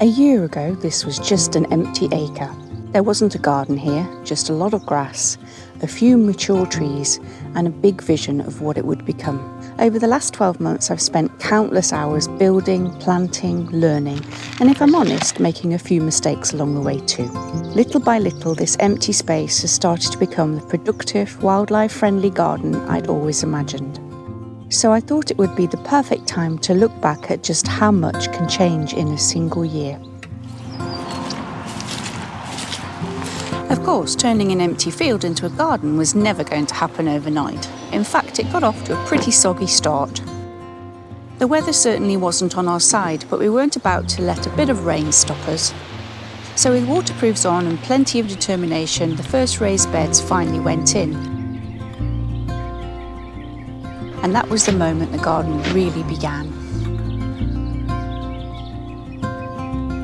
A year ago, this was just an empty acre. There wasn't a garden here, just a lot of grass, a few mature trees, and a big vision of what it would become. Over the last 12 months, I've spent countless hours building, planting, learning, and if I'm honest, making a few mistakes along the way too. Little by little, this empty space has started to become the productive, wildlife-friendly garden I'd always imagined. So I thought it would be the perfect time to look back at just how much can change in a single year. Of course, turning an empty field into a garden was never going to happen overnight. In fact, it got off to a pretty soggy start. The weather certainly wasn't on our side, but we weren't about to let a bit of rain stop us. So with waterproofs on and plenty of determination, the first raised beds finally went in. And that was the moment the garden really began.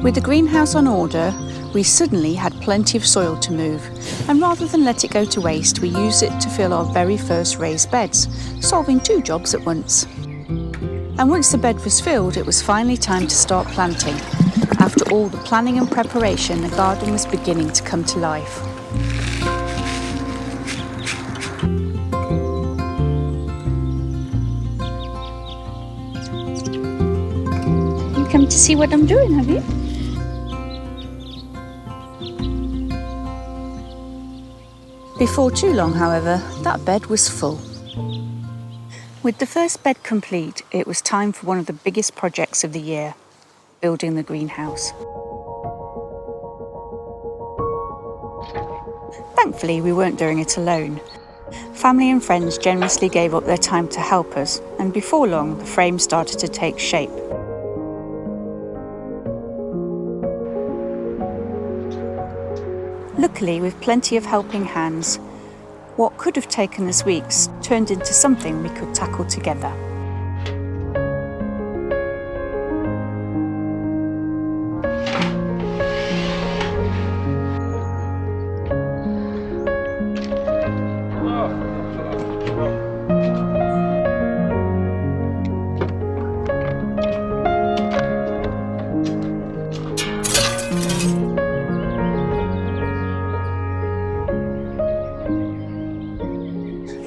With the greenhouse on order, we suddenly had plenty of soil to move, and rather than let it go to waste, we used it to fill our very first raised beds, solving two jobs at once. And once the bed was filled, it was finally time to start planting. After all the planning and preparation, the garden was beginning to come to life. You come to see what I'm doing, have you? Before too long, however, that bed was full. With the first bed complete, it was time for one of the biggest projects of the year, building the greenhouse. Thankfully, we weren't doing it alone. Family and friends generously gave up their time to help us, and before long, the frame started to take shape. Luckily, with plenty of helping hands, what could have taken us weeks turned into something we could tackle together.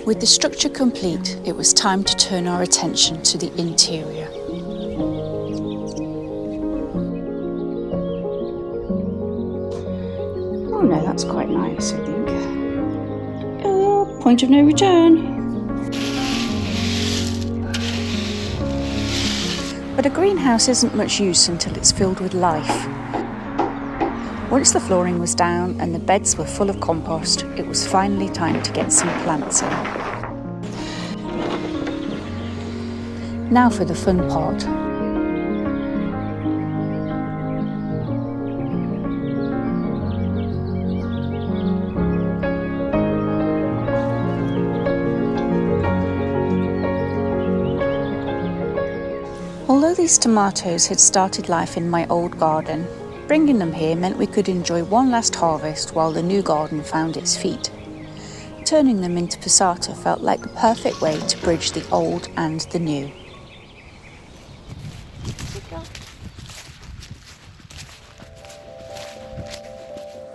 With the structure complete, it was time to turn our attention to the interior. Oh no, that's quite nice, I think. Oh, point of no return. But a greenhouse isn't much use until it's filled with life. Once the flooring was down and the beds were full of compost, it was finally time to get some plants in. Now for the fun part. Although these tomatoes had started life in my old garden, bringing them here meant we could enjoy one last harvest while the new garden found its feet. Turning them into passata felt like the perfect way to bridge the old and the new.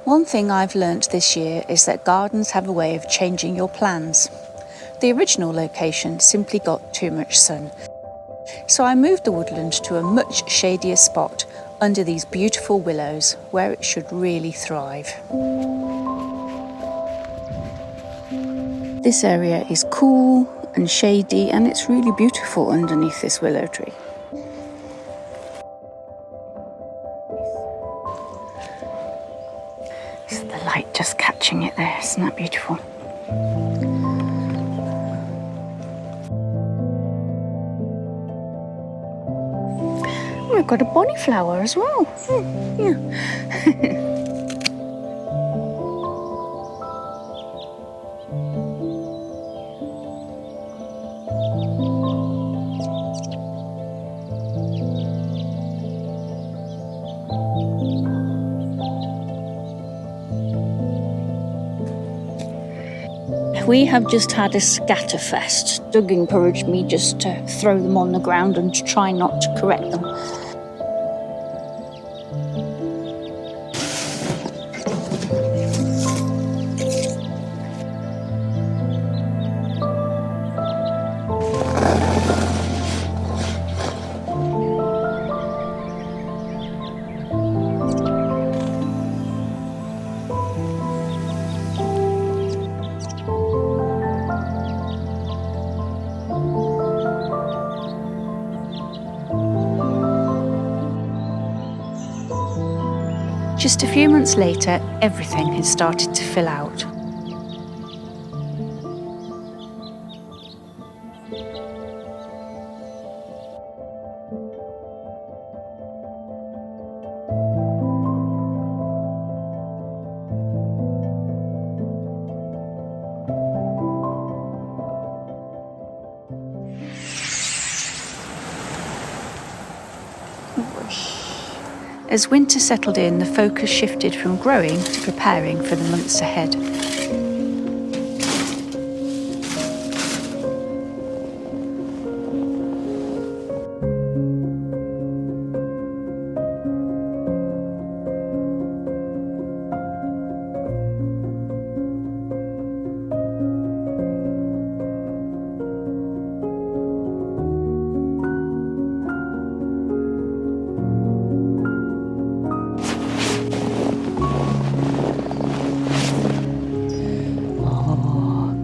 One thing I've learnt this year is that gardens have a way of changing your plans. The original location simply got too much sun, so I moved the woodland to a much shadier spot under these beautiful willows where it should really thrive. This area is cool and shady, and it's really beautiful underneath this willow tree. It's the light just catching it there, isn't that beautiful? We've got a bonny flower as well. Yeah. We have just had a scatterfest. Doug encouraged me just to throw them on the ground and to try not to correct them. Just a few months later, everything had started to fill out. As winter settled in, the focus shifted from growing to preparing for the months ahead.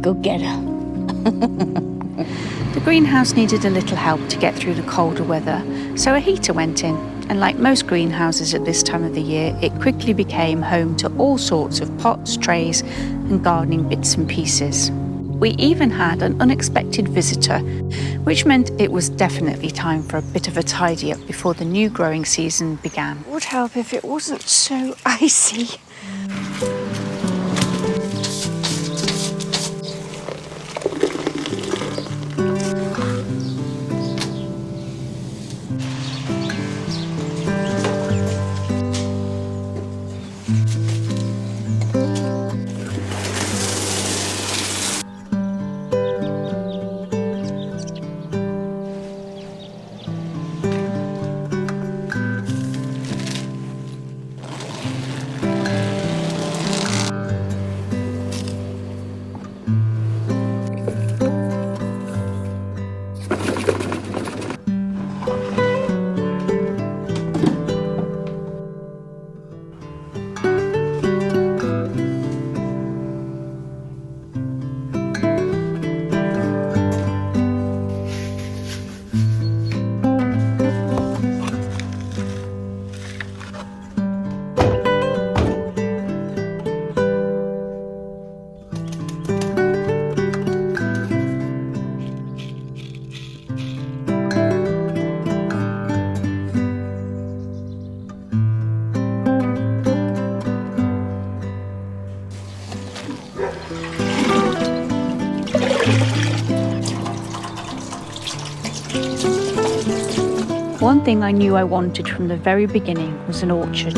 Go get her. The greenhouse needed a little help to get through the colder weather, so a heater went in, and like most greenhouses at this time of the year, it quickly became home to all sorts of pots, trays, and gardening bits and pieces. We even had an unexpected visitor, which meant it was definitely time for a bit of a tidy up before the new growing season began. It would help if it wasn't so icy. One thing I knew I wanted from the very beginning was an orchard.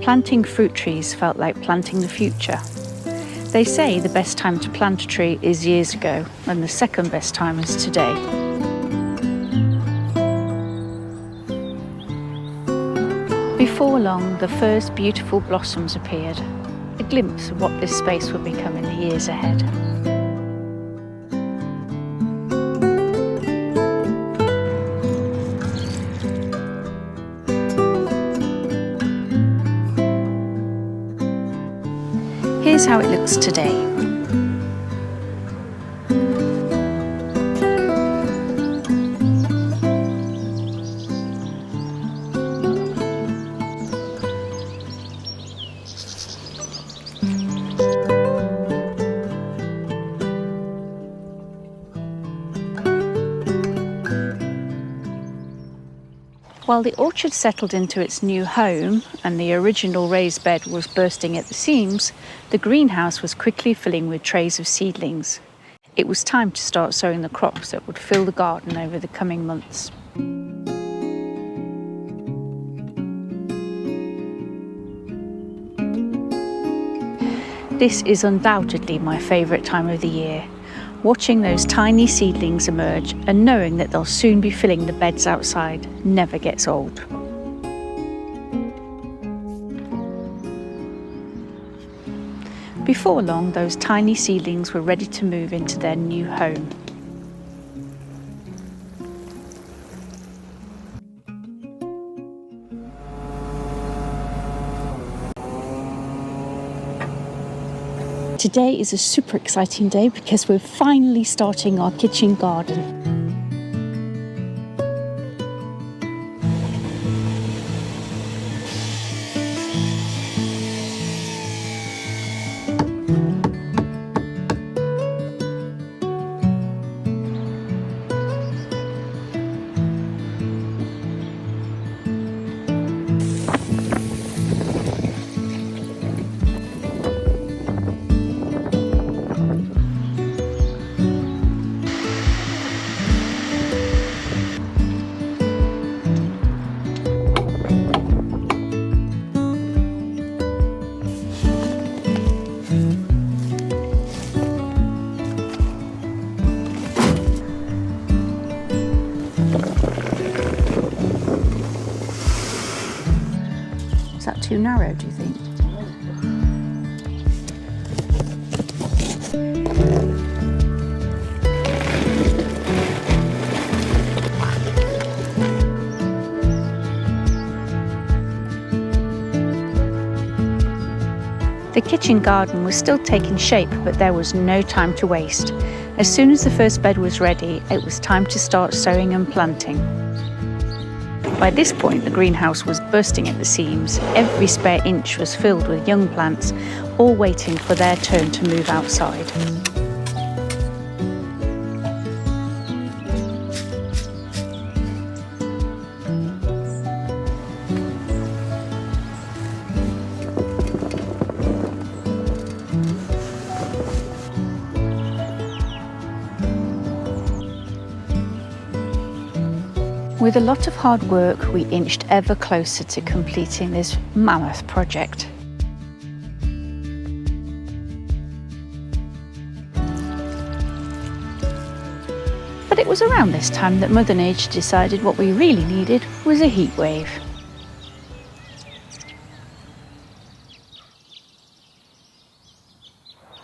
Planting fruit trees felt like planting the future. They say the best time to plant a tree is years ago, and the second best time is today. Before long, the first beautiful blossoms appeared, a glimpse of what this space would become in the years ahead. Here's how it looks today. While the orchard settled into its new home and the original raised bed was bursting at the seams, the greenhouse was quickly filling with trays of seedlings. It was time to start sowing the crops that would fill the garden over the coming months. This is undoubtedly my favourite time of the year. Watching those tiny seedlings emerge and knowing that they'll soon be filling the beds outside never gets old. Before long, those tiny seedlings were ready to move into their new home. Today is a super exciting day because we're finally starting our kitchen garden. Is that too narrow, do you think? The kitchen garden was still taking shape, but there was no time to waste. As soon as the first bed was ready, it was time to start sowing and planting. By this point, the greenhouse was bursting at the seams. Every spare inch was filled with young plants, all waiting for their turn to move outside. With a lot of hard work, we inched ever closer to completing this mammoth project. But it was around this time that Mother Nature decided what we really needed was a heat wave.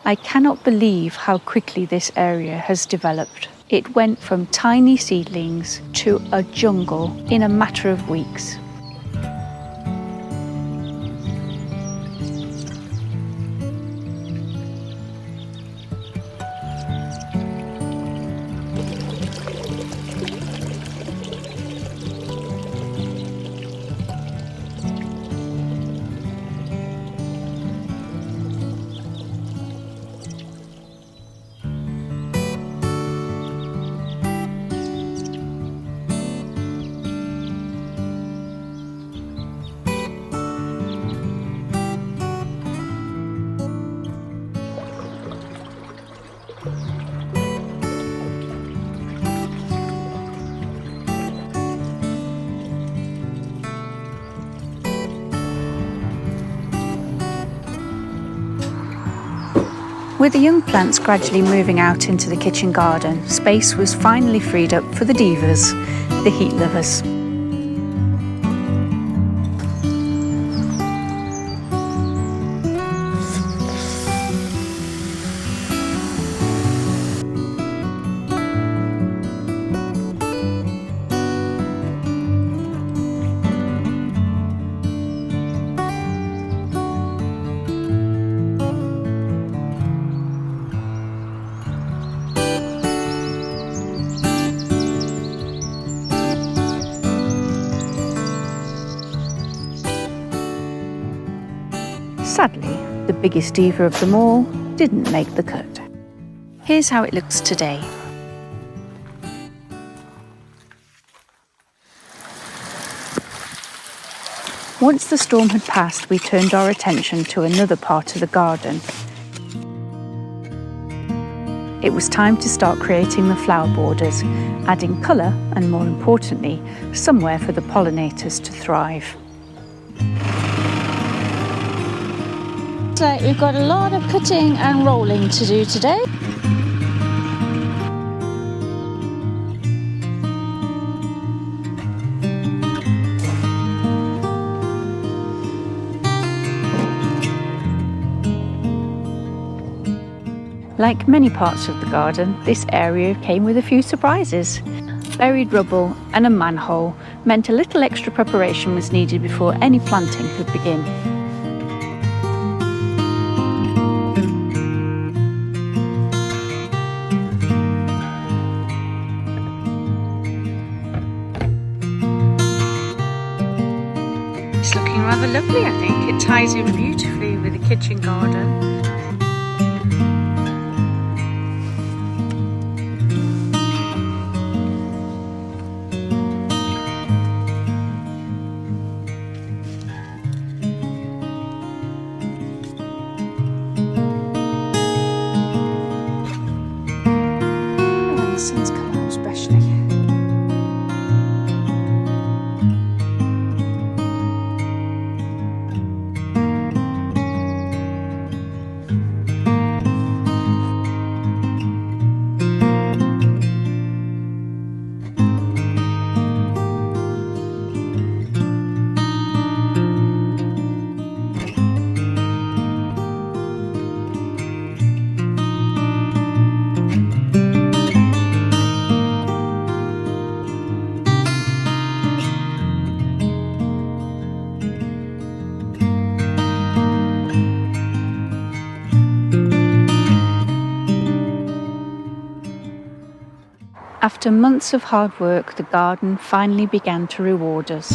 I cannot believe how quickly this area has developed. It went from tiny seedlings to a jungle in a matter of weeks. With the young plants gradually moving out into the kitchen garden, space was finally freed up for the divas, the heat lovers. Sadly, the biggest diva of them all didn't make the cut. Here's how it looks today. Once the storm had passed, we turned our attention to another part of the garden. It was time to start creating the flower borders, adding colour and, more importantly, somewhere for the pollinators to thrive. Looks like we've got a lot of cutting and rolling to do today. Like many parts of the garden, this area came with a few surprises. Buried rubble and a manhole meant a little extra preparation was needed before any planting could begin. It's looking rather lovely, I think. It ties in beautifully with the kitchen garden. The sun's come out especially. After months of hard work, the garden finally began to reward us.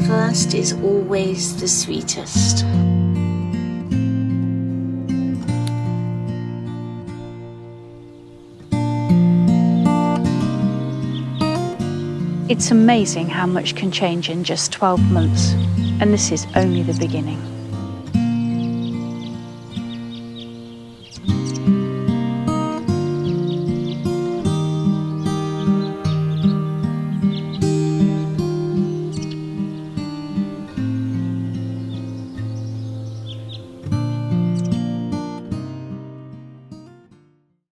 First is always the sweetest. It's amazing how much can change in just 12 months, and this is only the beginning.